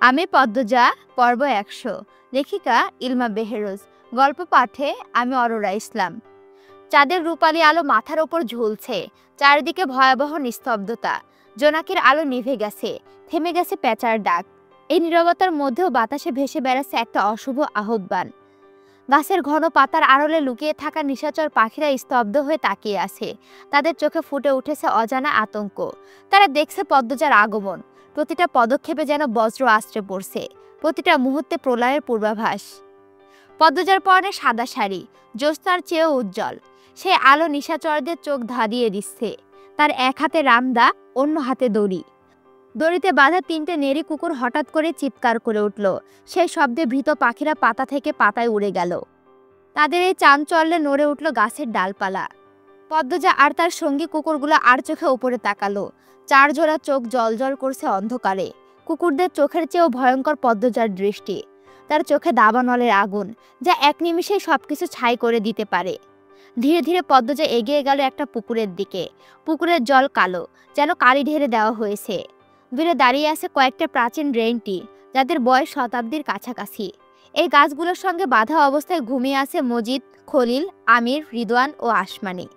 আমি পদ্মজা পর্ব ১০০ লেখিকা ইলমা বেহেরোজ গল্প পাঠে আমি অরোরা ইসলাম। চাঁদের রূপালী আলো মাথার ওপর ঝুলছে, চারিদিকে ভয়াবহ নিস্তব্ধতা। জোনাকির আলো নিভে গেছে, থেমে গেছে পেঁচার ডাক। এই নীরবতার মধ্যেও বাতাসে ভেসে বেড়াচ্ছে একটা অশুভ আহ্বান। গাছের ঘন পাতার আড়লে লুকিয়ে থাকা নিশাচর পাখিরা স্তব্ধ হয়ে তাকিয়ে আছে। তাদের চোখে ফুটে উঠেছে অজানা আতঙ্ক। তারা দেখছে পদ্মজার আগমন। প্রতিটা পদক্ষেপে যেন বজ্র আশ্রে পড়ছে, প্রতিটা মুহূর্তে প্রলয়ের পূর্বাভাস। পদ্মজার পরনে সাদা শাড়ি, জ্যোৎস্নার চেয়েও উজ্জ্বল। সে আলো নিশাচরদের চোখ ধাঁধিয়ে দিচ্ছে। তার এক হাতে রামদা, অন্য হাতে দড়ি। দড়িতে বাঁধা ৩টে নেড়ি কুকুর হঠাৎ করে চিৎকার করে উঠল। সেই শব্দে ভীত পাখিরা পাতা থেকে পাতায় উড়ে গেল। তাদের এই চাঞ্চল্যে নড়ে উঠল গাছের ডালপালা। পদ্মজা আর তার সঙ্গী কুকুরগুলো আর চোখে উপরে তাকালো। ৪ জোড়া চোখ জলজল করছে অন্ধকারে। কুকুরদের চোখের চেয়েও ভয়ঙ্কর পদ্মজার দৃষ্টি। তার চোখে দাবানলের আগুন, যা এক নিমিষেই সবকিছু ছাই করে দিতে পারে। ধীরে ধীরে পদ্মজা এগিয়ে গেল একটা পুকুরের দিকে। পুকুরের জল কালো, যেন কালি ঢেলে দেওয়া হয়েছে। দূরে দাঁড়িয়ে আছে কয়েকটা প্রাচীন রেইনটি, যাদের বয়স শতাব্দীর কাছাকাছি। এই গাছগুলোর সঙ্গে বাঁধা অবস্থায় ঘুমিয়ে আছে মজিদ, খলিল, আমির, রিদওয়ান ও আসমানি।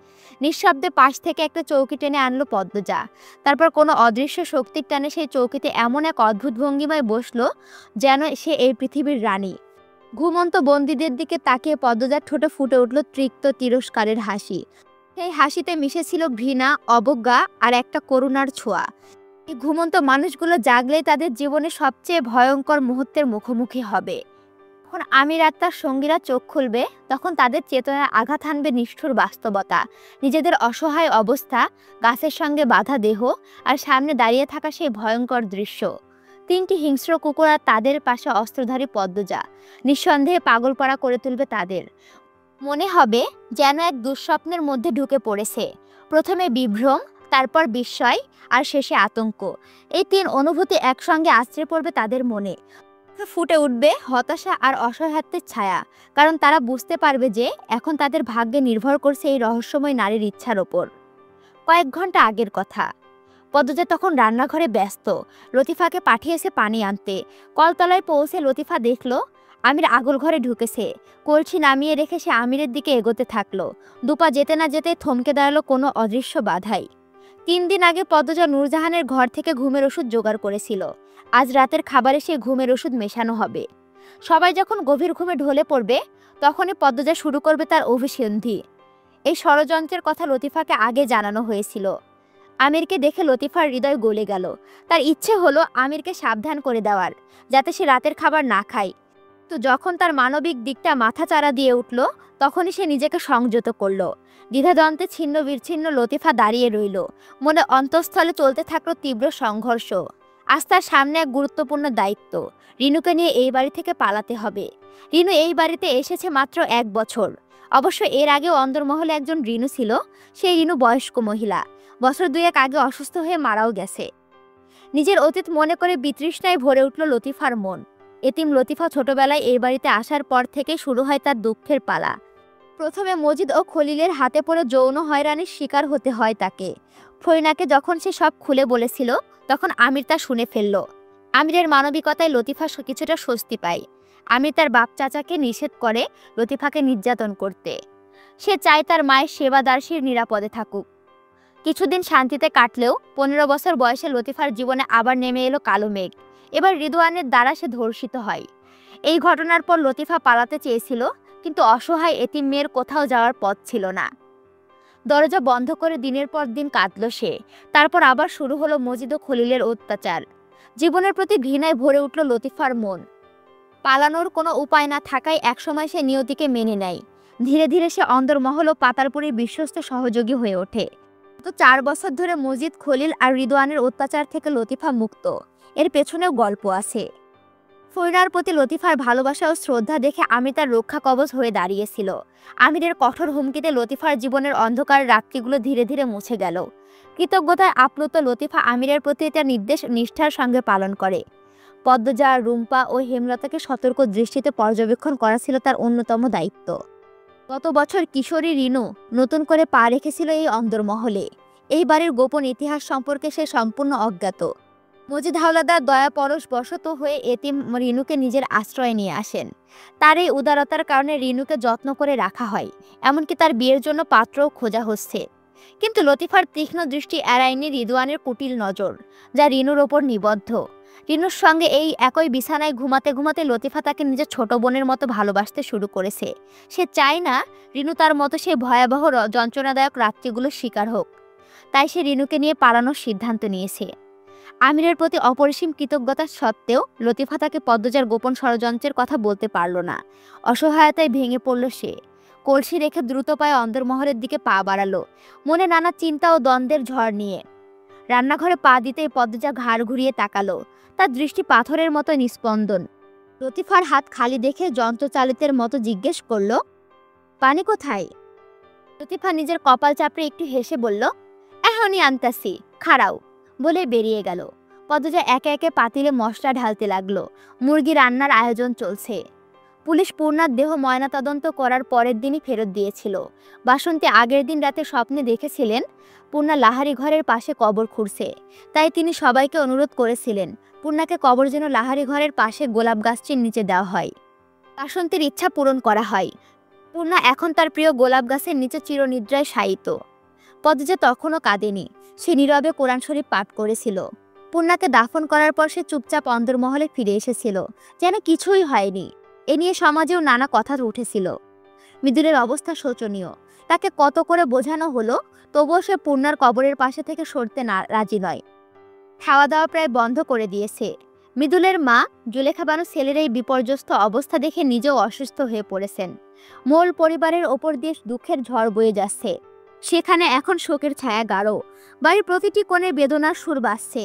নিঃশব্দে পাশ থেকে একটা চৌকি টেনে আনলো পদ্মজা। তারপর কোনো অদৃশ্য শক্তির টানে সেই চৌকিতে এমন এক অদ্ভুত ভঙ্গিমায় বসলো, যেন সে এই পৃথিবীর রানী। ঘুমন্ত বন্দীদের দিকে তাকিয়ে পদ্মজার ঠোঁটে ফুটে উঠল তৃপ্ত তিরস্কারের হাসি। সেই হাসিতে মিশেছিল ঘৃণা, অবজ্ঞা আর একটা করুণার ছোঁয়া। এই ঘুমন্ত মানুষগুলো জাগলেই তাদের জীবনে সবচেয়ে ভয়ঙ্কর মুহূর্তের মুখোমুখি হবে। যখন আমির আর তার সঙ্গীরা চোখ খুলবে, তখন তাদের চেতনায় আঘাত হানবে নিষ্ঠুর বাস্তবতা। নিজেদের অসহায় অবস্থা, গাছের সঙ্গে বাঁধা দেহ, আর সামনে দাঁড়িয়ে থাকা সেই ভয়ঙ্কর দৃশ্য। ৩টি হিংস্র কুকুর আর তাদের পাশে অস্ত্রধারী পদ্মজা নিঃসন্দেহে পাগলপাড়া করে তুলবে তাদের। মনে হবে যেন এক দুঃস্বপ্নের মধ্যে ঢুকে পড়েছে। প্রথমে বিভ্রম, তারপর বিস্ময়, আর শেষে আতঙ্ক। এই ৩ অনুভূতি একসঙ্গে আছড়ে পড়বে তাদের মনে। ফুটে উঠবে হতাশা আর অসহায়ত্বের ছায়া, কারণ তারা বুঝতে পারবে যে এখন তাদের ভাগ্যে নির্ভর করছে এই রহস্যময় নারীর ইচ্ছার ওপর। কয়েক ঘন্টা আগের কথা। পদ্মজা তখন রান্নাঘরে ব্যস্ত। লতিফাকে পাঠিয়েছে পানি আনতে। কলতলায় পৌঁছে লতিফা দেখল আমির আগল ঘরে ঢুকেছে। কলসি নামিয়ে রেখে সে আমিরের দিকে এগোতে থাকলো। দুপা যেতে না যেতে থমকে দাঁড়ালো কোনো অদৃশ্য বাধাই। ৩ দিন আগে পদ্মজা নূরজাহানের ঘর থেকে ঘুমের ওষুধ জোগাড় করেছিল। আজ রাতের খাবারে সে ঘুমের ওষুধ মেশানো হবে। সবাই যখন গভীর ঘুমে ঢলে পড়বে, তখনই পদ্মজা শুরু করবে তার অভিসন্ধি। এই ষড়যন্ত্রের কথা লতিফাকে আগে জানানো হয়েছিল। আমিরকে দেখে লতিফার হৃদয় গলে গেল। তার ইচ্ছে হলো আমিরকে সাবধান করে দেওয়ার, যাতে সে রাতের খাবার না খায়। তো যখন তার মানবিক দিকটা মাথাচাড়া দিয়ে উঠল, তখনই সে নিজেকে সংযত করল। দ্বিধাদ্বন্দ্বে ছিন্ন বিচ্ছিন্ন লতিফা দাঁড়িয়ে রইল। মনে অন্তঃস্থলে চলতে থাকলো তীব্র সংঘর্ষ। আজ তার সামনে এক গুরুত্বপূর্ণ দায়িত্ব। রিনুকে নিয়ে এই বাড়ি থেকে পালাতে হবে। রিনু এই বাড়িতে এসেছে মাত্র 1 বছর। অবশ্য এর আগেও অন্দরমহলে একজন রিনু ছিল। সেই রিনু বয়স্ক মহিলা, বছর 2-1 আগে অসুস্থ হয়ে মারাও গেছে। নিজের অতীত মনে করে বিতৃষ্ণায় ভরে উঠল লতিফার মন। এতিম লতিফা ছোটবেলায় এই বাড়িতে আসার পর থেকে শুরু হয় তার দুঃখের পালা। প্রথমে মজিদ ও খলিলের হাতে পড়ে যৌন হয়রানির শিকার হতে হয় তাকে। ফরিনাকে যখন সে সব খুলে বলেছিল, তখন আমির তা শুনে ফেলল। আমিরের মানবিকতায় লতিফা কিছুটা স্বস্তি পায়। আমির তার বাপ চাচাকে নিষেধ করে লতিফাকে নির্যাতন করতে। সে চায় তার মায়ের সেবাদার্শীর নিরাপদে থাকুক। কিছুদিন শান্তিতে কাটলেও 15 বছর বয়সে লতিফার জীবনে আবার নেমে এলো কালো মেঘ। এবার রিদওয়ানের দ্বারা সে ধর্ষিত হয়। এই ঘটনার পর লতিফা পালাতে চেয়েছিল, কিন্তু অসহায় এতিম মেয়ের কোথাও যাওয়ার পথ ছিল না। দরজা বন্ধ করে দিনের পর দিন কাঁদল সে। তারপর আবার শুরু হলো মজিদ ও খলিলের অত্যাচার। জীবনের প্রতি ঘৃণায় ভরে উঠল লতিফার মন। পালানোর কোনো উপায় না থাকায় একসময় সে নিয়তিকে মেনে নেয়। ধীরে ধীরে সে অন্দরমহল ও পাতালপুরীর বিশ্বস্ত সহযোগী হয়ে ওঠে। তো 4 বছর ধরে মজিদ, খলিল আর রিদওয়ানের অত্যাচার থেকে লতিফা মুক্ত। এর পেছনেও গল্প আছে। ফরিনার প্রতি লতিফার ভালোবাসা ও শ্রদ্ধা দেখে আমির তার রক্ষা কবচ হয়ে দাঁড়িয়েছিল। আমিরের কঠোর হুমকিতে লতিফার জীবনের অন্ধকার রাত্রিগুলো ধীরে ধীরে মুছে গেল। কৃতজ্ঞতায় আপ্লুত লতিফা আমিরের প্রতি তার নির্দেশ নিষ্ঠার সঙ্গে পালন করে। পদ্মজা, রুম্পা ও হেমলতাকে সতর্ক দৃষ্টিতে পর্যবেক্ষণ করা ছিল তার অন্যতম দায়িত্ব। গত বছর কিশোরী রিনু নতুন করে পা রেখেছিল এই অন্দরমহলে। এই বাড়ির গোপন ইতিহাস সম্পর্কে সে সম্পূর্ণ অজ্ঞাত। মজিদ হাওলাদার দয়া পরশ বশত হয়ে এতিম রিনুকে নিজের আশ্রয়ে নিয়ে আসেন। তার এই উদারতার কারণে রিনুকে যত্ন করে রাখা হয়, এমনকি তার বিয়ের জন্য পাত্রও খোঁজা হচ্ছে। কিন্তু লতিফার তীক্ষ্ণ দৃষ্টি এড়ায়নি রিদওয়ানের কুটিল নজর, যা রিনুর ওপর নিবদ্ধ। রিনুর সঙ্গে এই একই বিছানায় ঘুমাতে ঘুমাতে লতিফা তাকে নিজের ছোট বোনের মতো ভালোবাসতে শুরু করেছে। সে চায় না রিনু তার মতো সেই ভয়াবহ যন্ত্রণাদায়ক রাত্রিগুলোর শিকার হোক। তাই সে রিনুকে নিয়ে পালানোর সিদ্ধান্ত নিয়েছে। আমিরের প্রতি অপরিসীম কৃতজ্ঞতা সত্ত্বেও লতিফা তাকে পদ্মজার গোপন ষড়যন্ত্রের কথা বলতে পারল না। অসহায়তায় ভেঙে পড়ল সে। কলসি রেখে দ্রুত পায়ে অন্দরমহলের দিকে পা বাড়ালো, মনে নানা চিন্তা ও দ্বন্দ্বের ঝড় নিয়ে। রান্নাঘরে পা দিতেই পদ্মজা ঘাড় ঘুরিয়ে তাকালো, তার দৃষ্টি পাথরের মতো নিস্পন্দন। লতিফার হাত খালি দেখে যন্ত্রচালিতের মতো জিজ্ঞেস করলো, পানি কোথায়? লতিফা নিজের কপাল চাপড়ে একটু হেসে বলল, এখনই আনতাছি, খাড়াও, বলে বেরিয়ে গেল। পদ্মজা একে একে পাতিলে মশলা ঢালতে লাগলো। মুরগি রান্নার আয়োজন চলছে। পুলিশ পূর্ণার দেহ ময়নাতদন্ত করার পরের দিনই ফেরত দিয়েছিল। বাসন্তী আগের দিন রাতে স্বপ্নে দেখেছিলেন পূর্ণা লাহারি ঘরের পাশে কবর খুঁড়ছে। তাই তিনি সবাইকে অনুরোধ করেছিলেন পূর্ণাকে কবর যেন লাহারি ঘরের পাশে গোলাপ গাছটির নিচে দেওয়া হয়। বাসন্তীর ইচ্ছা পূরণ করা হয়। পূর্ণা এখন তার প্রিয় গোলাপ গাছের নিচে চিরনিদ্রায় শায়িত। পদ্মজা তখনও কাঁদেনি, সে নীরবে কোরআন শরীফ পাঠ করেছিল। পূর্ণাকে দাফন করার পর সে চুপচাপ অন্দরমহলে ফিরে এসেছিল, যেন কিছুই হয়নি। এ নিয়ে সমাজেও নানা কথা উঠেছিল। মৃদুলের অবস্থা শোচনীয়। তাকে কত করে বোঝানো হলো, তবুও সে পূর্ণার কবরের পাশে থেকে সরতে রাজি নয়। খাওয়া দাওয়া প্রায় বন্ধ করে দিয়েছে। মৃদুলের মা জুলেখা বানু ছেলের এই বিপর্যস্ত অবস্থা দেখে নিজেও অসুস্থ হয়ে পড়েছেন। মোল পরিবারের ওপর দিয়ে দুঃখের ঝড় বয়ে যাচ্ছে। সেখানে এখন শোকের ছায়া গাঢ়। বাড়ির প্রতিটি কোণে বেদনার সুর বাজছে।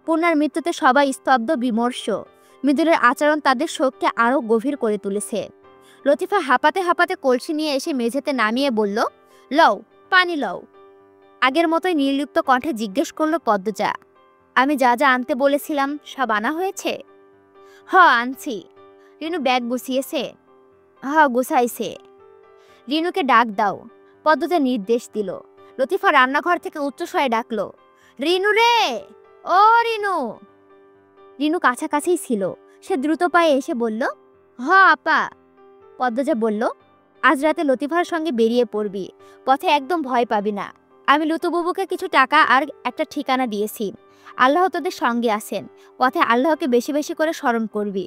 পূর্ণার মৃত্যুতে সবাই স্তব্ধ, বিমর্ষ। মৃদুলের আচরণ তাদের শোককে আরও গভীর করে তুলেছে। লতিফা হাঁপাতে হাঁপাতে কলসি নিয়ে এসে মেঝেতে নামিয়ে বলল, লও, পানি লও। আগের মতোই নির্লিপ্ত কণ্ঠে জিজ্ঞেস করলো পদ্মজা, আমি যা যা আনতে বলেছিলাম সব আনা হয়েছে? হ, আনছি। রিনু ব্যাগ গুছিয়েছে? হ, গুছাইছে। রিনুকে ডাক দাও, পদ্মজা নির্দেশ দিল। লতিফা রান্নাঘর থেকে উচ্চস্বরে ডাকলো, রিনু রে, ও রিনু। রিনু কাছাকাছিই ছিল। সে দ্রুত পায়ে এসে বলল, হ আপা। পদ্মজা বলল, আজ রাতে লতিফার সঙ্গে বেরিয়ে পড়বি। পথে একদম ভয় পাবি না। আমি লুতুবুবুকে কিছু টাকা আর একটা ঠিকানা দিয়েছি। আল্লাহ তোদের সঙ্গে আছেন। পথে আল্লাহকে বেশি বেশি করে স্মরণ করবি।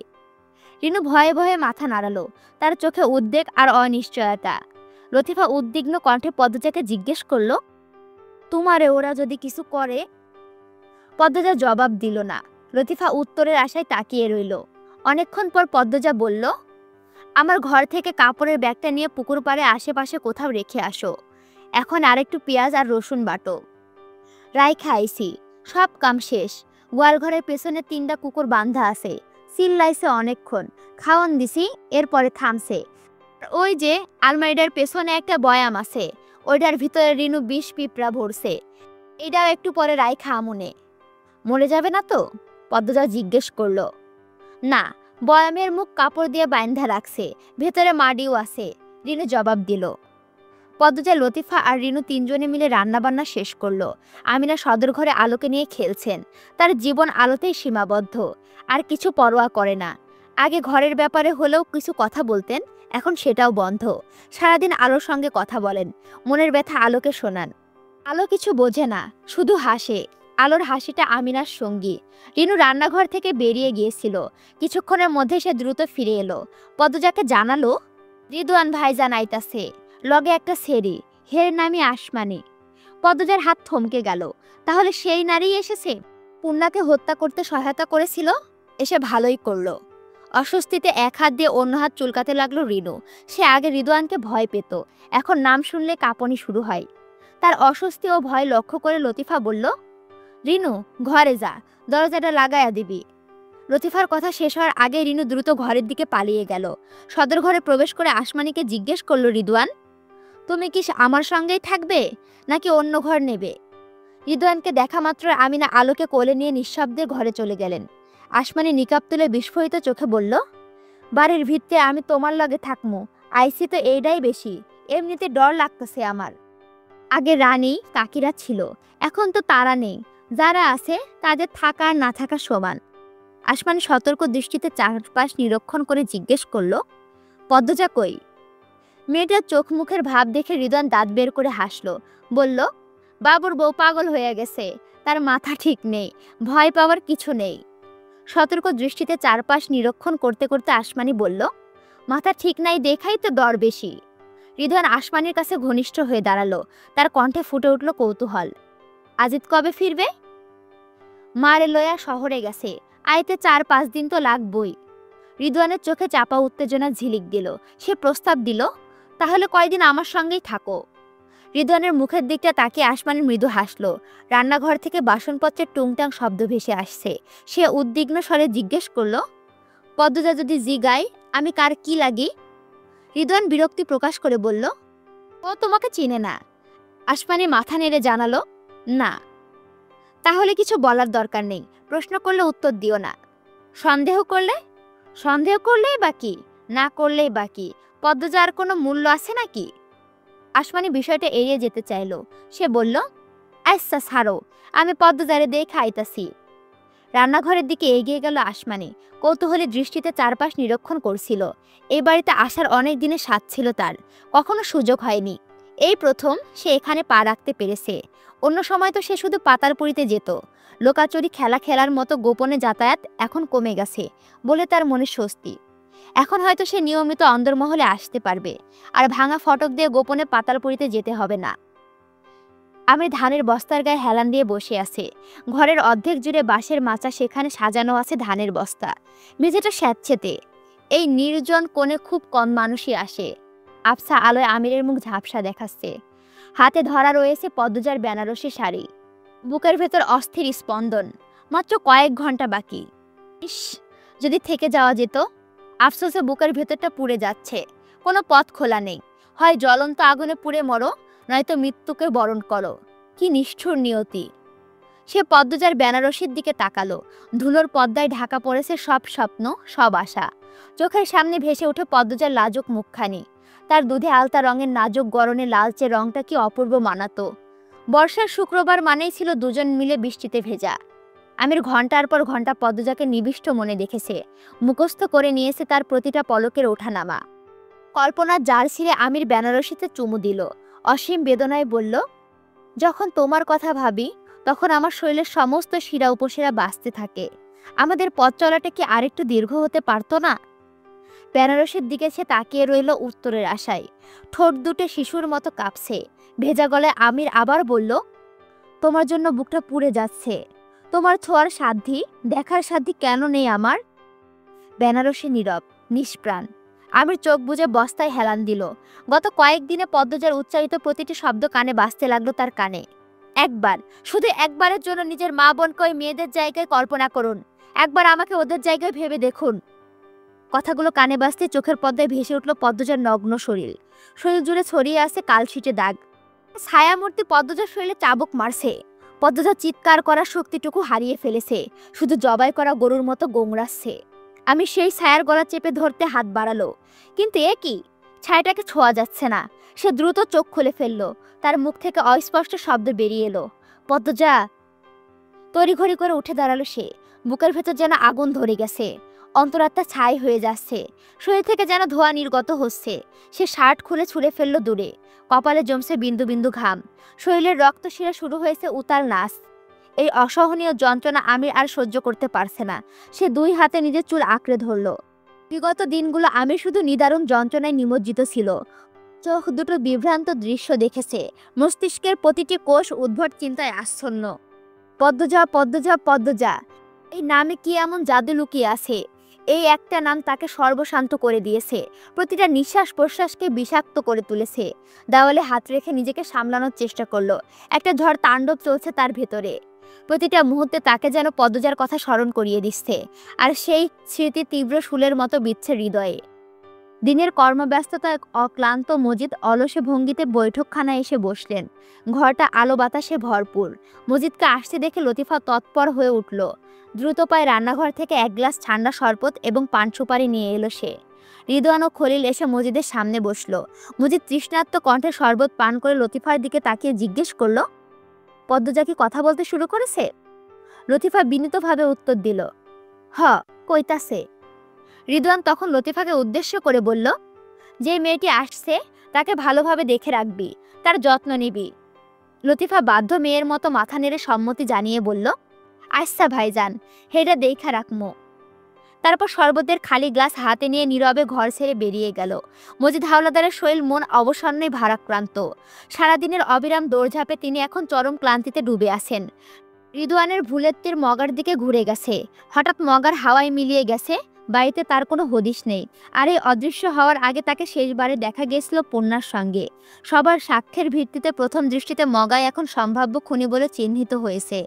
রিনু ভয়ে ভয়ে মাথা নাড়ালো, তার চোখে উদ্বেগ আর অনিশ্চয়তা। লতিফা উদ্বিগ্ন কণ্ঠে পদ্মজাকে জিজ্ঞেস করলো, তোমারে ওরা যদি কিছু করে? পদ্মজা জবাব দিল না। লতিফা উত্তরের আশায় তাকিয়ে রইল। অনেকক্ষণ পর পদ্মজা বলল, আমার ঘর থেকে কাপড়ের ব্যাগটা নিয়ে পুকুর পাড়ে আশেপাশে কোথাও রেখে আসো। এখন আরেকটু পেঁয়াজ আর রসুন বাটো। রাই খাইছি, সব কাম শেষ। গোয়াল ঘরের পেছনে 3টা কুকুর বান্ধা আছে। চিল্লাইছে অনেকক্ষণ, খাওয়ান দিছি, এরপরে থামছে। ওই যে আলমারিটার পেছনে একটা বয়াম আছে, ওইটার ভিতরে রিনু 20 পিঁপড়া ভরছে। এটাও একটু পরে রাই খামুনে। মরে যাবে না তো? পদ্মজা জিজ্ঞেস করলো। না, বয়ামের মুখ কাপড় দিয়ে বাঁধা রাখছে, ভেতরে মাড়িও আছে, রিনু জবাব দিল। পদ্মজা, লতিফা আর রিনু 3জনে মিলে রান্নাবান্না শেষ করলো। আমিনা সদর ঘরে আলোকে নিয়ে খেলছেন। তার জীবন আলোতেই সীমাবদ্ধ, আর কিছু পরোয়া করে না। আগে ঘরের ব্যাপারে হলেও কিছু কথা বলতেন, এখন সেটাও বন্ধ। সারাদিন আলোর সঙ্গে কথা বলেন, মনের ব্যথা আলোকে শোনান। আলো কিছু বোঝে না, শুধু হাসে। আলোর হাসিটা আমিনার সঙ্গী। রিনু রান্নাঘর থেকে বেরিয়ে গিয়েছিল। কিছুক্ষণের মধ্যে সে দ্রুত ফিরে এলো। পদ্মজাকে জানালো, রিদওয়ান ভাইজান আইতাছে, লগে একটা সেরি, হের নামই আসমানি। পদ্মজার হাত থমকে গেল। তাহলে সেই নারী এসেছে? পূর্ণাকে হত্যা করতে সহায়তা করেছিল? এসে ভালোই করলো। অস্বস্তিতে এক হাত দিয়ে অন্য হাত চুলকাতে লাগলো রিনু। সে আগে রিদওয়ানকে ভয় পেত, এখন নাম শুনলে কাঁপুনি শুরু হয়। তার অস্বস্তি ও ভয় লক্ষ্য করে লতিফা বলল, রিনু ঘরে যা, দরজাটা লাগাইয়া দিবি। লতিফার কথা শেষ হওয়ার আগে রিনু দ্রুত ঘরের দিকে পালিয়ে গেল। সদর ঘরে প্রবেশ করে আসমানিকে জিজ্ঞেস করলো, রিদওয়ান, তুমি কি আমার সঙ্গেই থাকবে নাকি অন্য ঘর নেবে? রিদওয়ানকে দেখা মাত্র আমিনা আলোকে কোলে নিয়ে নিঃশব্দে ঘরে চলে গেলেন। আসমানি নিকাব তুলে বিস্ফোরিত চোখে বলল, বাড়ির ভিত্তে আমি তোমার লগে থাকমু, আইসি তো এইটাই বেশি, এমনিতে ডর লাগতেছে আমার। আগে রানী কাকিরা ছিল, এখন তো তারা নেই। যারা আছে তাদের থাকা আর না থাকা সমান। আসমানি সতর্ক দৃষ্টিতে চারপাশ নিরীক্ষণ করে জিজ্ঞেস করলো, পদ্মজা কই? মেয়েটার চোখ মুখের ভাব দেখে হৃদয় দাঁত বের করে হাসলো, বলল, বাবুর বউ পাগল হয়ে গেছে, তার মাথা ঠিক নেই, ভয় পাওয়ার কিছু নেই। সতর্ক দৃষ্টিতে চারপাশ নিরীক্ষণ করতে করতে আসমানি বলল, মাথা ঠিক নাই দেখাই তো ডর বেশি। হৃদয় আসমানির কাছে ঘনিষ্ঠ হয়ে দাঁড়ালো, তার কণ্ঠে ফুটে উঠল কৌতূহল। আজিত কবে ফিরবে? মারে লয়া শহরে গেছে, আইতে 4-5 দিন তো লাগবই। হৃদয়ানের চোখে চাপা উত্তেজনা ঝিলিক দিল। সে প্রস্তাব দিল, তাহলে কয়দিন আমার সঙ্গেই থাকো। হৃদয়ানের মুখের দিকটা তাকিয়ে আসমানি মৃদু হাসলো। রান্নাঘর থেকে বাসনপত্রের টুংটাং শব্দ ভেসে আসছে। সে উদ্বিগ্ন স্বরে জিজ্ঞেস করলো, পদ্মজা যদি জিগায় আমি কার কি লাগি? হৃদয়ান বিরক্তি প্রকাশ করে বলল, ও তোমাকে চিনে না। আসমানি মাথা নেড়ে জানালো, না। তাহলে কিছু বলার দরকার নেই, প্রশ্ন করলে উত্তর দিও না। সন্দেহ করলে? সন্দেহ করলেই বাকি, না করলেই বাকি। পদ্মজার কোনো মূল্য আছে নাকি? আসমানি বিষয়টা এড়িয়ে যেতে চাইল। সে বলল, আচ্ছা ছাড়ো, আমি পদ্মজারে দিয়ে খাইতাছি। রান্নাঘরের দিকে এগিয়ে গেল আসমানি। কৌতূহলী দৃষ্টিতে চারপাশ নিরীক্ষণ করছিল। এই বাড়িতে আসার অনেক দিনের স্বাদ ছিল তার, কখনো সুযোগ হয়নি। এই প্রথম সে এখানে পা রাখতে পেরেছে। অন্য সময় তো সে শুধু পাতালপুরিতে যেত। লোকাচুরি খেলা খেলার মতো গোপনে যাতায়াত এখন কমে গেছে বলে তার মনে স্বস্তি। এখন হয়তো সে নিয়মিত অন্দরমহলে আসতে পারবে, আর ভাঙা ফটক দিয়ে গোপনে পাতালপুরিতে যেতে হবে না। আমি ধানের বস্তার গায়ে হেলান দিয়ে বসে আছে। ঘরের অর্ধেক জুড়ে বাঁশের মাচা, সেখানে সাজানো আছে ধানের বস্তা। মেঝেটা স্যাঁতসেঁতে। এই নির্জন কোণে খুব কম মানুষই আসে। আবছা আলোয় আমিরের মুখ ঝাপসা দেখাচ্ছে। হাতে ধরা রয়েছে পদ্মজার বেনারসি শাড়ি। বুকের ভেতর অস্থির স্পন্দন। মাত্র কয়েক ঘন্টা বাকি। ইস, যদি থেকে যাওয়া যেত। আফসোসে বুকের ভেতরটা পুড়ে যাচ্ছে। কোনো পথ খোলা নেই। হয় জ্বলন্ত আগুনে পুড়ে মরো, নয়তো মৃত্যুকে বরণ করো। কি নিষ্ঠুর নিয়তি। সে পদ্মজার বেনারসির দিকে তাকালো। ধুলোর পদ্মায় ঢাকা পড়েছে সব স্বপ্ন, সব আশা। চোখের সামনে ভেসে ওঠে পদ্মজার লাজুক মুখখানি। তার দুধে আলতা রঙের নাজুক গরনে লালচে রংটা কি অপূর্ব মানাতো। বর্ষার শুক্রবার মানেই ছিল দুজন মিলে বৃষ্টিতে ভেজা। আমির ঘন্টার পর ঘন্টা পদ্মজাকে নিবিষ্ট মনে দেখেছে, মুখস্থ করে নিয়েছে তার প্রতিটা পলকের ওঠানামা। কল্পনার জাল ছিঁড়ে আমির বেনারসিতে চুমু দিল। অসীম বেদনায় বলল, যখন তোমার কথা ভাবি তখন আমার শরীরের সমস্ত শিরা উপশিরা বাঁচতে থাকে। আমাদের পথ চলাটা কি আরেকটু দীর্ঘ হতে পারতো না? বেনারসির দিকে সে তাকিয়ে রইল উত্তরের আশায়। ঠোঁট দুটো শিশুর মতো কাঁপছে। ভেজা গলায় আমির আবার বলল, তোমার জন্য বুকটা পুড়ে যাচ্ছে। তোমার ছোঁয়ার সাধ্যি, দেখার সাধ্যি কেন নেই আমার? বেনারসি নীরব, নিষ্প্রাণ। আমির চোখ বুজে বস্তায় হেলান দিল। গত কয়েকদিনে পদ্মজার উচ্চারিত প্রতিটি শব্দ কানে বাজতে লাগলো তার কানে। একবার, শুধু একবারের জন্য নিজের মা বোনকে ওই মেয়েদের জায়গায় কল্পনা করুন। একবার আমাকে ওদের জায়গায় ভেবে দেখুন। কথাগুলো কানে বাজতে চোখের পর্দায় ভেসে উঠল পদ্মজার নগ্ন শরীর। শরীর জুড়ে ছড়িয়ে আছে কালশিটে দাগ। ছায়ামূর্তি পদ্মজার শরীরে চাবুক মারছে। পদ্মজা চিৎকার করার শক্তিটুকু হারিয়ে ফেলেছে, শুধু জবাই করা গরুর মতো গোংরাচ্ছে। আমি সেই ছায়ার গলা চেপে ধরতে হাত বাড়ালো, কিন্তু এ কি? ছায়াটাকে ছোঁয়া যাচ্ছে না। সে দ্রুত চোখ খুলে ফেলল। তার মুখ থেকে অস্পষ্ট শব্দ বেরিয়ে এলো, পদ্মজা। তড়িঘড়ি করে উঠে দাঁড়ালো সে। বুকের ভেতর যেন আগুন ধরে গেছে। অন্তরাত্মা ছাই হয়ে যাচ্ছে। শরীর থেকে যেন ধোঁয়া নির্গত হচ্ছে। সে শার্ট খুলে ছুঁড়ে ফেলল দূরে। কপালে জমছে বিন্দু বিন্দু ঘাম। শরীরের রক্ত শিরা শুরু হয়েছে উতাল নাচ। এই অসহনীয় যন্ত্রণা আমির আর সহ্য করতে পারছে না। সে দুই হাতে নিজের চুল আঁকড়ে ধরল। বিগত দিনগুলো আমির শুধু নিদারুণ যন্ত্রণায় নিমজ্জিত ছিল। চোখ দুটো বিভ্রান্ত দৃশ্য দেখেছে। মস্তিষ্কের প্রতিটি কোষ উদ্ভট চিন্তায় আচ্ছন্ন। পদ্মজা, পদ্মজা, পদ্মজা। এই নামে কি এমন জাদু লুকিয়ে আছে? এই একটা নাম তাকে সর্বশান্ত করে দিয়েছে। প্রতিটা নিঃশ্বাস প্রশ্বাসকে বিষাক্ত করে তুলেছে। দেওয়ালে হাত রেখে নিজেকে সামলানোর চেষ্টা করলো। একটা ঝড় তাণ্ডব চলছে তার ভেতরে। প্রতিটা মুহূর্তে তাকে যেন পদ্মজার কথা স্মরণ করিয়ে দিচ্ছে, আর সেই স্মৃতি তীব্র শুলের মতো বিচ্ছে হৃদয়ে। দিনের কর্মব্যস্ততায় অক্লান্ত মজিদ অলসে ভঙ্গিতে বৈঠকখানায় এসে বসলেন। ঘরটা আলো বাতাসে ভরপুর। মজিদকে আসতে দেখে লতিফা তৎপর হয়ে উঠল। দ্রুত পায়ে রান্নাঘর থেকে এক গ্লাস ঠান্ডা শরবত এবং পান সুপারি নিয়ে এলো সে। রিদওয়ান ও খলিল এসে মজিদের সামনে বসলো। মজিদ তৃষ্ণার্ত কণ্ঠে শরবত পান করে লতিফার দিকে তাকিয়ে জিজ্ঞেস করলো, পদ্মজা কি কথা বলতে শুরু করেছে? লতিফা বিনীতভাবে উত্তর দিল, হ, কইতাছে। রিদওয়ান তখন লতিফাকে উদ্দেশ্য করে বলল, যে মেয়েটি আসছে তাকে ভালোভাবে দেখে রাখবি, তার যত্ন নিবি। লতিফা বাধ্য মেয়ের মতো মাথা নেড়ে সম্মতি জানিয়ে বলল, আচ্ছা ভাইজান, হেটা দেখা রাখমো। তারপর শরবতের খালি গ্লাস হাতে নিয়ে নীরবে ঘর ছেড়ে বেরিয়ে গেল। মজিদ হাওলাদারের শরীর মন অবসন্নে ভারাক্রান্ত। সারাদিনের অবিরাম দৌড়ঝাঁপে তিনি এখন চরম ক্লান্তিতে ডুবে আছেন। রিদওয়ানের ভুলের তীর মগার দিকে ঘুরে গেছে। হঠাৎ মগার হাওয়ায় মিলিয়ে গেছে। বাড়িতে তার কোনো হদিশ নেই। আর এই অদৃশ্য হওয়ার আগে তাকে শেষবারে দেখা গিয়েছিল পূর্ণার সঙ্গে। সবার সাক্ষ্যের ভিত্তিতে প্রথম দৃষ্টিতে মগাই এখন সম্ভাব্য খুনি বলে চিহ্নিত হয়েছে।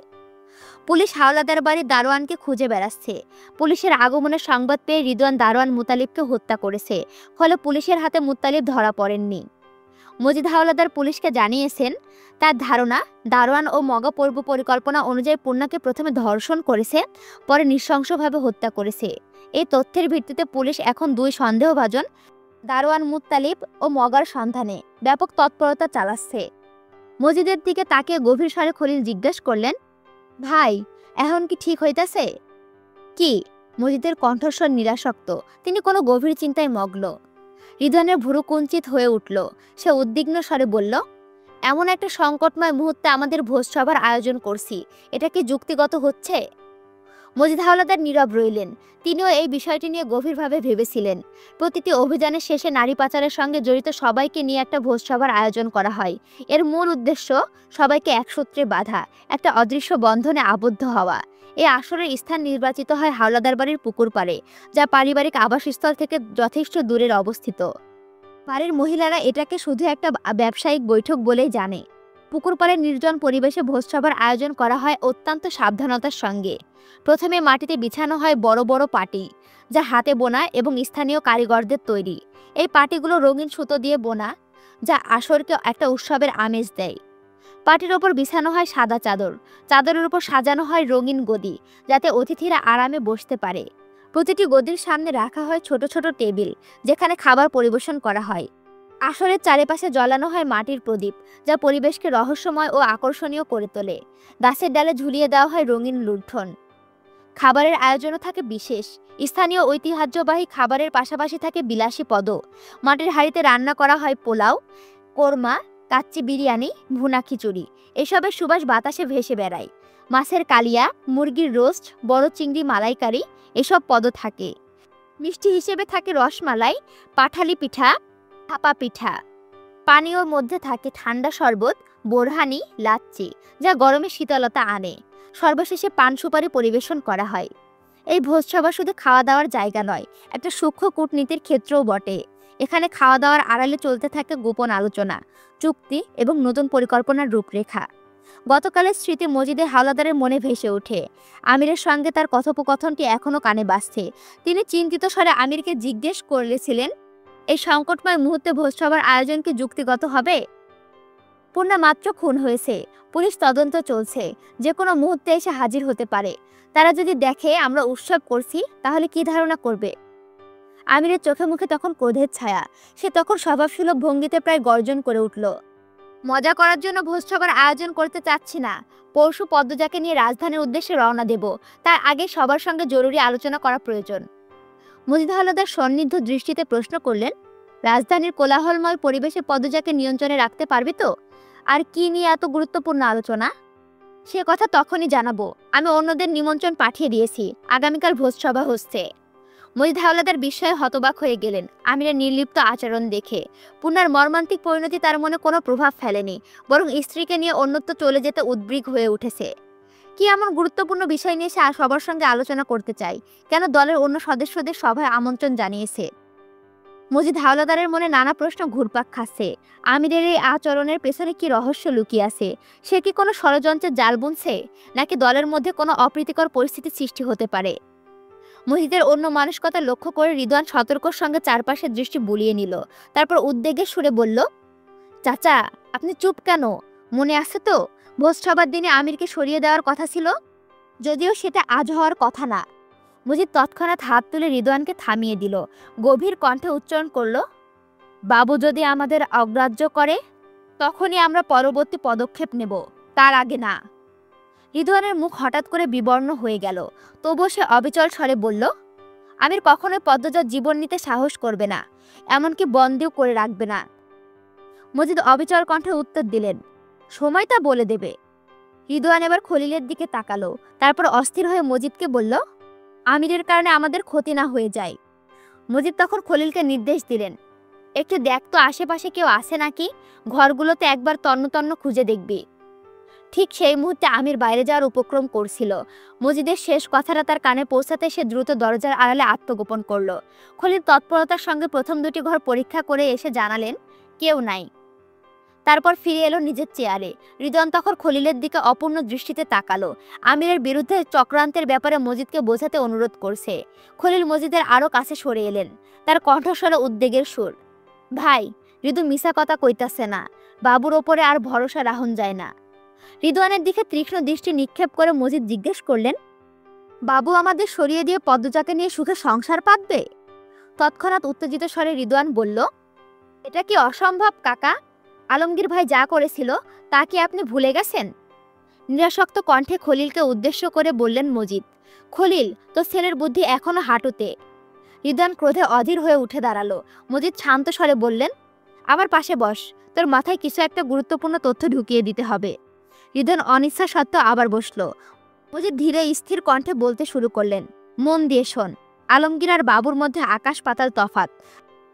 পুলিশ হাওলাদার বাড়ির দারোয়ানকে খুঁজে বেড়াচ্ছে। পুলিশের আগমনের সংবাদ পেয়ে রিদওয়ান দারোয়ান মুতালিবকে হত্যা করেছে। ফলে পুলিশের হাতে মুতালিব ধরা পড়েননি। মজিদ হাওলাদার পুলিশকে জানিয়েছেন, তার ধারণা দারোয়ান ও মগা পূর্ব পরিকল্পনা অনুযায়ী পূর্ণাকে প্রথমে ধর্ষণ করেছে, পরে নৃশংসভাবে হত্যা করেছে। এই তথ্যের ভিত্তিতে পুলিশ এখন দুই সন্দেহভাজন দারোয়ান মুত্তালিব ও মগার সন্ধানে ব্যাপক তৎপরতা চালাচ্ছে। মজিদের দিকে তাকিয়ে গভীর স্বরে খলিল জিজ্ঞেস করলেন, ভাই, এখন কি ঠিক হইতাছে? কি? মজিদের কণ্ঠস্বর নিরাসক্ত। তিনি কোনো গভীর চিন্তায় মগ্ন। রিদওয়ানের ভুরু কুঞ্চিত হয়ে উঠল। সে উদ্বিগ্ন স্বরে বলল, এমন একটা সংকটময় মুহূর্তে আমাদের ভোজসভার আয়োজন করছি, এটা কি যুক্তিগত হচ্ছে? মজিদ হাওলাদার নীরব রইলেন। তিনিও এই বিষয়টি নিয়ে গভীরভাবে ভেবেছিলেন। প্রতিটি অভিযানের শেষে নারী পাচারের সঙ্গে জড়িত সবাইকে নিয়ে একটা ভোজসভার আয়োজন করা হয়। এর মূল উদ্দেশ্য সবাইকে এক সূত্রে বাঁধা, একটা অদৃশ্য বন্ধনে আবদ্ধ হওয়া। এই আসরের স্থান নির্বাচিত হয় হাওলাদার বাড়ির পুকুর পাড়ে, যা পারিবারিক আবাসস্থল থেকে যথেষ্ট দূরের অবস্থিত। বাড়ির মহিলারা এটাকে শুধু একটা ব্যবসায়িক বৈঠক বলেই জানে। পুকুর পাড়ের নির্জন পরিবেশে ভোজসভার আয়োজন করা হয় অত্যন্ত সাবধানতার সঙ্গে। প্রথমে মাটিতে বিছানো হয় বড় বড় পাটি, যা হাতে বোনা এবং স্থানীয় কারিগরদের তৈরি। এই পাটিগুলো রঙিন সুতো দিয়ে বোনা, যা আসরকে একটা উৎসবের আমেজ দেয়। পাটির ওপর বিছানো হয় সাদা চাদর। চাদরের উপর সাজানো হয় রঙিন গদি, যাতে অতিথিরা আরামে বসতে পারে। প্রতিটি গদির সামনে রাখা হয় ছোট ছোট টেবিল, যেখানে খাবার পরিবেশন করা হয়। আসরের চারিপাশে জ্বলানো হয় মাটির প্রদীপ, যা পরিবেশকে রহস্যময় ও আকর্ষণীয় করে তোলে। গাছের ডালে ঝুলিয়ে দেওয়া হয় রঙিন লুণ্ঠন। খাবারের আয়োজনও থাকে বিশেষ। স্থানীয় ঐতিহ্যবাহী খাবারের পাশাপাশি থাকে বিলাসী পদ। মাটির হাঁড়িতে রান্না করা হয় পোলাও, কোরমা, কাচ্চি বিরিয়ানি, ভুনা খিচুড়ি। এসবের সুবাস বাতাসে ভেসে বেড়ায়। মাছের কালিয়া, মুরগির রোস্ট, বড় চিংড়ি মালাইকারি, এসব পদ থাকে। মিষ্টি হিসেবে থাকে রসমালাই, পাঠালি পিঠা, ভাপা পিঠা। পানীয়র মধ্যে থাকে ঠান্ডা শরবত, বোরহানি, লাচ্ছি, যা গরমে শীতলতা আনে। সর্বশেষে পান সুপারি পরিবেশন করা হয়। এই ভোজসভা শুধু খাওয়া দাওয়ার জায়গা নয়, একটা সূক্ষ্ম কূটনীতির ক্ষেত্রও বটে। এখানে খাওয়া দাওয়ার আড়ালে চলতে থাকে গোপন আলোচনা, চুক্তি এবং নতুন পরিকল্পনার রূপরেখা। গতকালের স্মৃতি মজিদে হাওলাদারের মনে ভেসে ওঠে। আমিরের সঙ্গে তার কথোপকথনটি এখনও কানে বাজছে। তিনি চিন্তিত স্বরে আমিরকে জিজ্ঞেস করেছিলেন, এই সংকটময় মুহূর্তে ভোজসভার আয়োজন কি যুক্তিগত হবে? পূর্ণা মাত্র খুন হয়েছে, পুলিশ তদন্ত চলছে, যে কোনো মুহূর্তে এসে হাজির হতে পারে। তারা যদি দেখে আমরা উৎসব করছি, তাহলে কি ধারণা করবে? আমিরের চোখে মুখে তখন ক্রোধের ছায়া। সে তখন স্বভাবসুলভ ভঙ্গিতে প্রায় গর্জন করে উঠল, মজা করার জন্য ভোজসভার আয়োজন করতে চাচ্ছি না। পরশু পদ্মজাকে নিয়ে রাজধানীর উদ্দেশ্যে রওনা দেব। তার আগে সবার সঙ্গে জরুরি আলোচনা করা প্রয়োজন। মজিদ হাওলাদার সন্নিগ্ধ দৃষ্টিতে প্রশ্ন করলেন, রাজধানীর কোলাহলময় পরিবেশে পদ্মজাকে নিয়ন্ত্রণে রাখতে পারবি তো? আর কি নিয়ে এত গুরুত্বপূর্ণ আলোচনা? সে কথা তখনই জানাবো। আমি অন্যদের নিমন্ত্রণ পাঠিয়ে দিয়েছি। আগামীকাল ভোজসভা হচ্ছে। মজিদ হাওলাদার বিস্ময়ে হতবাক হয়ে গেলেন আমিরের নির্লিপ্ত আচরণ দেখে। পূর্ণার মর্মান্তিক পরিণতি তার মনে কোনো প্রভাব ফেলেনি, বরং স্ত্রীকে নিয়ে অন্যত্র চলে যেতে উদ্বিগ্ন হয়ে উঠেছে। কি এমন গুরুত্বপূর্ণ বিষয় নিয়ে সে সবার সঙ্গে আলোচনা করতে চায়? কেন দলের অন্য সদস্যদের সভায় আমন্ত্রণ জানিয়েছে? মজিদ হাওলাদারের মনে নানা প্রশ্ন ঘুরপাক খাচ্ছে। আমিরের এই আচরণের পেছনে কি রহস্য লুকিয়ে আছে? সে কি কোনো ষড়যন্ত্রের জাল বুনছে, নাকি দলের মধ্যে কোনো অপ্রীতিকর পরিস্থিতি সৃষ্টি হতে পারে? মজিদের অন্য মানসিকতা লক্ষ্য করে রিদওয়ান সতর্কর সঙ্গে চারপাশের দৃষ্টি বুলিয়ে নিল। তারপর উদ্বেগের সুরে বলল, চাচা, আপনি চুপ কেন? মনে আছে তো, ভোজসভার দিনে আমিরকে সরিয়ে দেওয়ার কথা ছিল? যদিও সেটা আজ হওয়ার কথা না। মজিদ তৎক্ষণাৎ হাত তুলে রিদওয়ানকে থামিয়ে দিল। গভীর কণ্ঠে উচ্চারণ করল, বাবু যদি আমাদের অগ্রাহ্য করে, তখনই আমরা পরবর্তী পদক্ষেপ নেব। তার আগে না। রিদওয়ানের মুখ হঠাৎ করে বিবর্ণ হয়ে গেল, তবুও সে অবিচল স্বরে বলল, আমির কখনোই পদ্মজার জীবন নিতে সাহস করবে না, এমনকি বন্দিও করে রাখবে না। মজিদ অবিচল কণ্ঠে উত্তর দিলেন, সময় তা বলে দেবে। রিদওয়ান এবার খলিলের দিকে তাকালো, তারপর অস্থির হয়ে মজিদকে বলল, আমিরের কারণে আমাদের ক্ষতি না হয়ে যায়। মজিদ তখন খলিলকে নির্দেশ দিলেন, একটু দেখ তো আশেপাশে কেউ আছে নাকি, ঘরগুলোতে একবার তন্ন তন্ন খুঁজে দেখবি। ঠিক সেই মুহূর্তে আমির বাইরে যাওয়ার উপক্রম করছিল। মজিদের শেষ কথাটা তার কানে পৌঁছাতে সে দ্রুত দরজার আড়ালে আত্মগোপন করল। খলিল তৎপরতার সঙ্গে প্রথম দুটি ঘর পরীক্ষা করে এসে জানালেন, কেউ নাই। তারপর ফিরে এলো নিজের চেয়ারে। রিদওয়ান তখন খলিলের দিকে অপূর্ণ দৃষ্টিতে তাকালো। আমিরের বিরুদ্ধে চক্রান্তের ব্যাপারে মজিদকে বোঝাতে অনুরোধ করছে। খলিল মজিদের আরও কাছে সরে এলেন, তার কণ্ঠস্বরে উদ্বেগের সুর। ভাই, রিদু মিশা কথা কইতাছে না, বাবুর ওপরে আর ভরসা রাখুন যায় না। রিদওয়ানের দিকে তীক্ষ্ণ দৃষ্টি নিক্ষেপ করে মজিদ জিজ্ঞেস করলেন, বাবু আমাদের সরিয়ে দিয়ে পদ্মজাকে নিয়ে সুখে সংসার পাতবে? তৎক্ষণাৎ উত্তেজিত স্বরে রিদওয়ান বলল, এটা কি অসম্ভব কাকা? আলমগীর ভাই যা করেছিল তা কি আপনি ভুলে গেছেন? নিরাসক্ত কণ্ঠে খলিলকে উদ্দেশ্য করে বললেন মজিদ। খলিল, তোর ছেলের বুদ্ধি এখনো হাঁটুতে। রিদওয়ান ক্রোধে অধীর হয়ে উঠে দাঁড়ালো। মজিদ শান্ত স্বরে বললেন, আমার পাশে বস, তোর মাথায় কিছু একটা গুরুত্বপূর্ণ তথ্য ঢুকিয়ে দিতে হবে। রিদওয়ান অনিচ্ছা সত্ত্বেও আবার বসল। মজিদ ধীরে স্থির কণ্ঠে বলতে শুরু করলেন, মন দিয়ে শোন, আলমগীর আর বাবুর মধ্যে আকাশ পাতাল তফাত।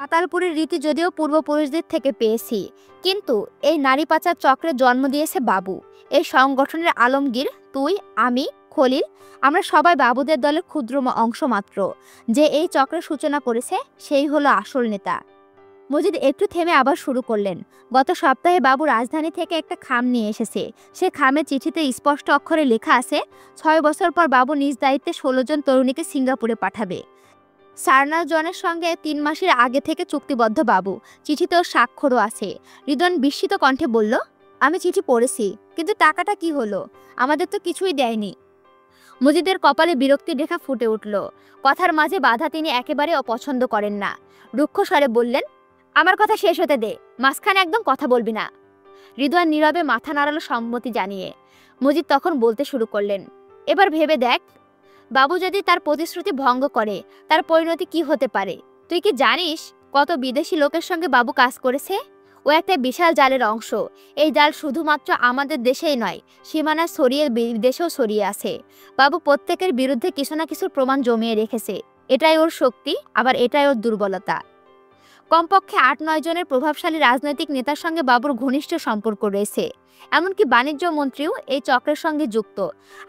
পাতালপুরের রীতি যদিও পূর্বপুরুষদের থেকে পেয়েছি, কিন্তু এই নারী পাচার চক্রে জন্ম দিয়েছে বাবু। এই সংগঠনের আলমগীর, তুই, আমি, খলিল, আমরা সবাই বাবুদের দলের ক্ষুদ্র অংশ মাত্র। যে এই চক্রের সূচনা করেছে সেই হলো আসল নেতা। মজিদ একটু থেমে আবার শুরু করলেন, গত সপ্তাহে বাবু রাজধানী থেকে একটা খাম নিয়ে এসেছে। সে খামের চিঠিতে স্পষ্ট অক্ষরে লেখা আছে, 6 বছর পর বাবু নিজ দায়িত্বে 16 জন তরুণীকে সিঙ্গাপুরে পাঠাবে। সারনাল জনের সঙ্গে 3 মাসের আগে থেকে চুক্তিবদ্ধ বাবু, চিঠিতেও স্বাক্ষরও আছে। রিদওয়ান বিস্মিত কণ্ঠে বলল, আমি চিঠি পড়েছি, কিন্তু টাকাটা কি হলো? আমাদের তো কিছুই দেয়নি। মজিদের কপালে বিরক্তি রেখা ফুটে উঠল। কথার মাঝে বাধা তিনি একেবারে অপছন্দ করেন না। রুক্ষ স্বরে বললেন, আমার কথা শেষ হতে দে, মাঝখানে একদম কথা বলবি না। রিদওয়ান নীরবে মাথা নাড়ালো সম্মতি জানিয়ে। মজিদ তখন বলতে শুরু করলেন, এবার ভেবে দেখ, বাবু যদি তার প্রতিশ্রুতি ভঙ্গ করে তার পরিণতি কি হতে পারে? তুই কি জানিস কত বিদেশি লোকের সঙ্গে বাবু কাজ করেছে? ও একটা বিশাল জালের অংশ। এই জাল শুধুমাত্র আমাদের দেশেই নয়, সীমানা ছড়িয়ে বিদেশেও ছড়িয়ে আছে। বাবু প্রত্যেকের বিরুদ্ধে কিছু না কিছুর প্রমাণ জমিয়ে রেখেছে। এটাই ওর শক্তি, আবার এটাই ওর দুর্বলতা। কমপক্ষে 8-9 জনের প্রভাবশালী রাজনৈতিক নেতার সঙ্গে বাবুর ঘনিষ্ঠ সম্পর্ক রয়েছে। এমনকি বাণিজ্য মন্ত্রীও এই চক্রের সঙ্গে যুক্ত,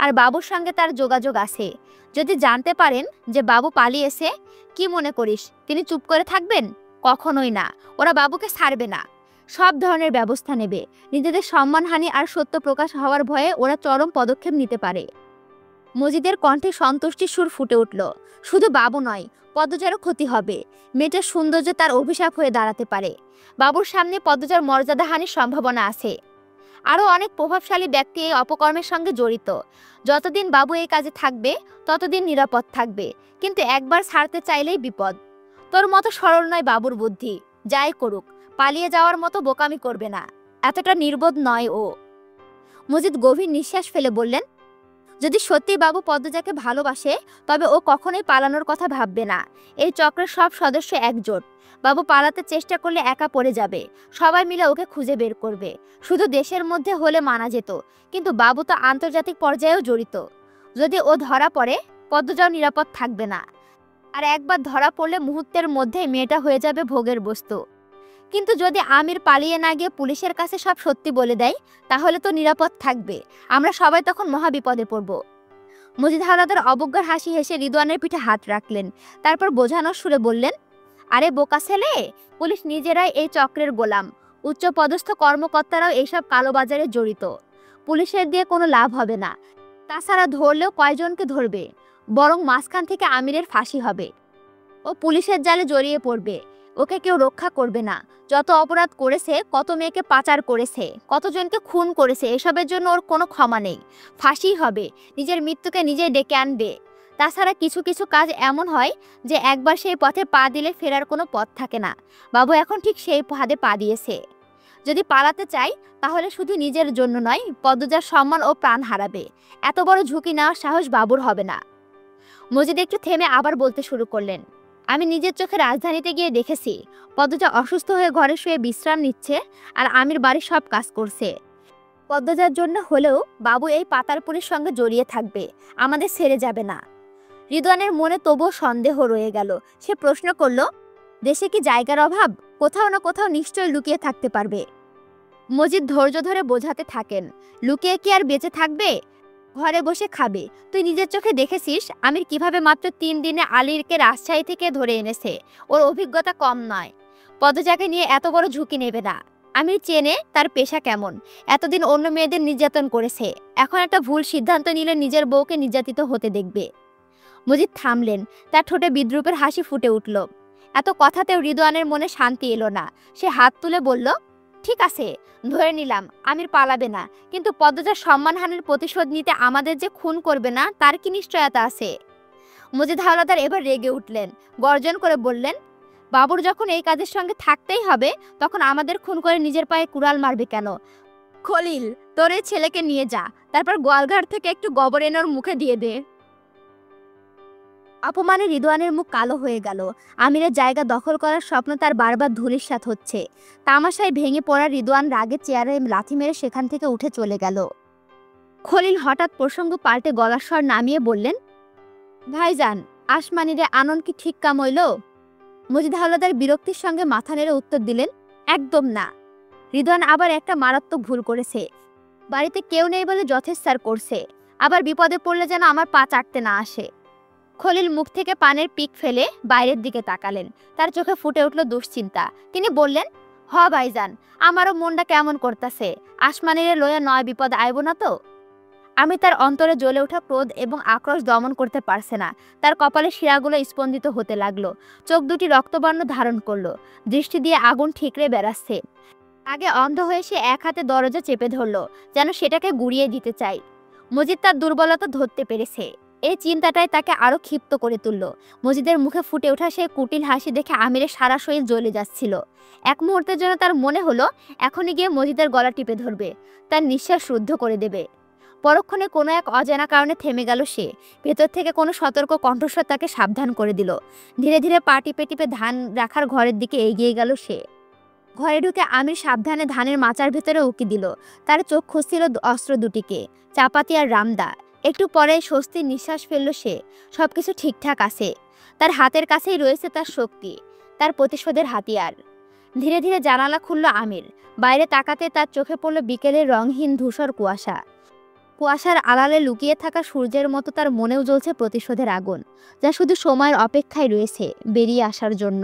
আর বাবুর সঙ্গে তার যোগাযোগ আছে। যদি জানতে পারেন যে বাবু পালিয়েছে, কি মনে করিস তিনি চুপ করে থাকবেন? কখনোই না। ওরা বাবুকে ছাড়বে না, সব ধরনের ব্যবস্থা নেবে। নিজেদের সম্মানহানি আর সত্য প্রকাশ হওয়ার ভয়ে ওরা চরম পদক্ষেপ নিতে পারে। মজিদের কণ্ঠে সন্তুষ্টির সুর ফুটে উঠল। শুধু বাবু নয়, পদ্মজারও ক্ষতি হবে। মেয়েটার সৌন্দর্য তার অভিশাপ হয়ে দাঁড়াতে পারে। বাবুর সামনে পদ্মজার মর্যাদাহানির সম্ভাবনা আছে। আরও অনেক প্রভাবশালী ব্যক্তি এই অপকর্মের সঙ্গে জড়িত। যতদিন বাবু এই কাজে থাকবে ততদিন নিরাপদ থাকবে, কিন্তু একবার ছাড়তে চাইলেই বিপদ। তোর মতো সরল নয় বাবুর বুদ্ধি। যাই করুক, পালিয়ে যাওয়ার মতো বোকামি করবে না। এতটা নির্বোধ নয় ও। মজিদ গভীর নিঃশ্বাস ফেলে বললেন, যদি সত্যি বাবু পদ্মজাকে ভালোবাসে তবে ও কখনোই পালানোর কথা ভাববে না। এই চক্রের সব সদস্য একজোট। বাবু পালাতে চেষ্টা করলে একা পড়ে যাবে, সবাই মিলে ওকে খুঁজে বের করবে। শুধু দেশের মধ্যে হলে মানা যেত, কিন্তু বাবু তো আন্তর্জাতিক পর্যায়েও জড়িত। যদি ও ধরা পড়ে, পদ্মজাও নিরাপদ থাকবে না। আর একবার ধরা পড়লে মুহূর্তের মধ্যেই মেয়েটা হয়ে যাবে ভোগের বস্তু। কিন্তু যদি আমির পালিয়ে না গিয়ে পুলিশের কাছে সব সত্যি বলে দেয়, তাহলে তো নিরাপদ থাকবে। আমরা সবাই তখন মহা বিপদে পড়ব। মজিদ হাওলাদার অবজ্ঞার হাসি হেসে রিদওয়ানের পিঠে হাত রাখলেন, তারপর বোঝানোর সুরে বললেন, আরে বোকা ছেলে, পুলিশ নিজেরাই এই চক্রের গোলাম। উচ্চপদস্থ কর্মকর্তারাও এইসব কালোবাজারে জড়িত। পুলিশের দিয়ে কোনো লাভ হবে না। তাছাড়া ধরলেও কয়জনকে ধরবে? বরং মাঝখান থেকে আমিরের ফাঁসি হবে। ও পুলিশের জালে জড়িয়ে পড়বে, ওকে কেউ রক্ষা করবে না। যত অপরাধ করেছে, কত মেয়েকে পাচার করেছে, কতজনকে খুন করেছে, এসবের জন্য ওর কোনো ক্ষমা নেই। ফাঁসি হবে, নিজের মৃত্যুকে নিজেই ডেকে আনবে। তাছাড়া কিছু কিছু কাজ এমন হয় যে একবার সেই পথে পা দিলে ফেরার কোনো পথ থাকে না। বাবু এখন ঠিক সেই ফাঁদে পা দিয়েছে। যদি পালাতে চাই তাহলে শুধু নিজের জন্য নয়, পদ্মজার সম্মান ও প্রাণ হারাবে। এত বড় ঝুঁকি নেওয়ার সাহস বাবুর হবে না। মজিদ একটু থেমে আবার বলতে শুরু করলেন, আমি নিজের চোখে রাজধানীতে গিয়ে দেখেছি পদ্মজা অসুস্থ হয়ে ঘরে শুয়ে বিশ্রাম নিচ্ছে আর আমির বাড়ির সব কাজ করছে। পদ্মজার জন্য হলেও বাবু এই পাতালপুরের সঙ্গে জড়িয়ে থাকবে, আমাদের ছেড়ে যাবে না। রিদওয়ানের মনে তবুও সন্দেহ রয়ে গেল। সে প্রশ্ন করল, দেশে কি জায়গার অভাব? কোথাও না কোথাও নিশ্চয় লুকিয়ে থাকতে পারবে। মজিদ ধৈর্য ধরে বোঝাতে থাকেন, লুকিয়ে কি আর বেঁচে থাকবে? ঘরে বসে খাবে। তুই নিজের চোখে দেখেছিস আমির কিভাবে মাত্র 3 দিনে আলীরকে রাজশাহী থেকে ধরে এনেছে। ওর অভিজ্ঞতা কম নয়। পদ্মজাকে নিয়ে এত বড় ঝুঁকি নেবে না। আমির চেনে তার পেশা কেমন। এতদিন অন্য মেয়েদের নির্যাতন করেছে, এখন একটা ভুল সিদ্ধান্ত নিলে নিজের বউকে নির্যাতিত হতে দেখবে। মজিদ থামলেন, তার ঠোঁটে বিদ্রুপের হাসি ফুটে উঠল। এত কথাতেও রিদওয়ানের মনে শান্তি এলো না। সে হাত তুলে বলল, ঠিক আছে, ধরে নিলাম আমির পালাবে না, কিন্তু পদ্মজার সম্মানহানির প্রতিশোধ নিতে আমাদের যে খুন করবে না তার কি নিশ্চয়তা আছে? মজিদ হাওলাদার এবার রেগে উঠলেন, গর্জন করে বললেন, বাবুর যখন এই কাজের সঙ্গে থাকতেই হবে তখন আমাদের খুন করে নিজের পায়ে কুড়াল মারবে কেন? খলিল, তোর এই ছেলেকে নিয়ে যা, তারপর গোয়ালঘাট থেকে একটু গোবর এনে ওর মুখে দিয়ে দে। অপমানে রিদওয়ানের মুখ কালো হয়ে গেল। আমিরের জায়গা দখল করার স্বপ্ন তার বারবার ধূলিসাৎ হচ্ছে। তামাশায় ভেঙে পড়া রিদওয়ান রাগে চেয়ারে লাথি মেরে সেখান থেকে উঠে চলে গেল। খলিল হঠাৎ প্রসঙ্গ পাল্টে গলার স্বর নামিয়ে বললেন, ভাইজান, আসমানিরে আনন্দ কি ঠিক কাম হইল? মজিদ হাওলাদার বিরক্তির সঙ্গে মাথা নেড়ে উত্তর দিলেন, একদম না। রিদওয়ান আবার একটা মারাত্মক ভুল করেছে। বাড়িতে কেউ নেই বলে যথেচ্ছার করছে, আবার বিপদে পড়লে যেন আমার পা চাটতে না আসে। খলিল মুখ থেকে পানের পিক ফেলে বাইরের দিকে তাকালেন। তার চোখে ফুটে উঠল দুশ্চিন্তা। তিনি বললেন, হ ভাইজান, আমারও মনটা কেমন করতেছে। আসমানিরে লইয়া নয় বিপদ আইব না তো? আমি তার অন্তরে জ্বলে ওঠা ক্রোধ এবং আক্রোশ দমন করতে পারছে না। তার কপালে শিরাগুলো স্পন্দিত হতে লাগলো। চোখ দুটি রক্তবর্ণ ধারণ করলো। দৃষ্টি দিয়ে আগুন ঠিকরে বেড়াচ্ছে। আগে অন্ধ হয়ে সে এক হাতে দরজা চেপে ধরলো, যেন সেটাকে গুড়িয়ে দিতে চাই। মজিদ তার দুর্বলতা ধরতে পেরেছে। এই চিন্তাটাই তাকে আরো ক্ষিপ্ত করে তুলল। মজিদের মুখে ফুটে ওঠা সেই কুটিল হাসি দেখে আমিরের সারা শরীর জ্বলে যাচ্ছিল। এক মুহূর্তের জন্য তার মনে হলো এখনই গিয়ে মজিদের গলা টিপে ধরবে, তার নিঃশ্বাস রুদ্ধ করে দেবে। পরক্ষণে কোনো এক অজানা কারণে থেমে গেল সে। ভেতর থেকে কোনো সতর্ক কণ্ঠস্বর তাকে সাবধান করে দিল। ধীরে ধীরে পা টিপে টিপে ধান রাখার ঘরের দিকে এগিয়ে গেল সে। ঘরে ঢুকে আমির সাবধানে ধানের মাচার ভেতরে উকি দিল। তার চোখ খুঁজছিল অস্ত্র দুটিকে, চাপাতি আর রামদা। একটু পরে স্বস্তির নিঃশ্বাস ফেলল সে। সবকিছু ঠিকঠাক আছে। তার হাতের কাছেই রয়েছে তার শক্তি, তার প্রতিশোধের হাতিয়ার। ধীরে ধীরে জানালা খুলল আমির। বাইরে তাকাতে তার চোখে পড়ল বিকেলের রংহীন ধূসর কুয়াশা। কুয়াশার আড়ালে লুকিয়ে থাকা সূর্যের মতো তার মনেও জ্বলছে প্রতিশোধের আগুন, যা শুধু সময়ের অপেক্ষায় রয়েছে বেরিয়ে আসার জন্য।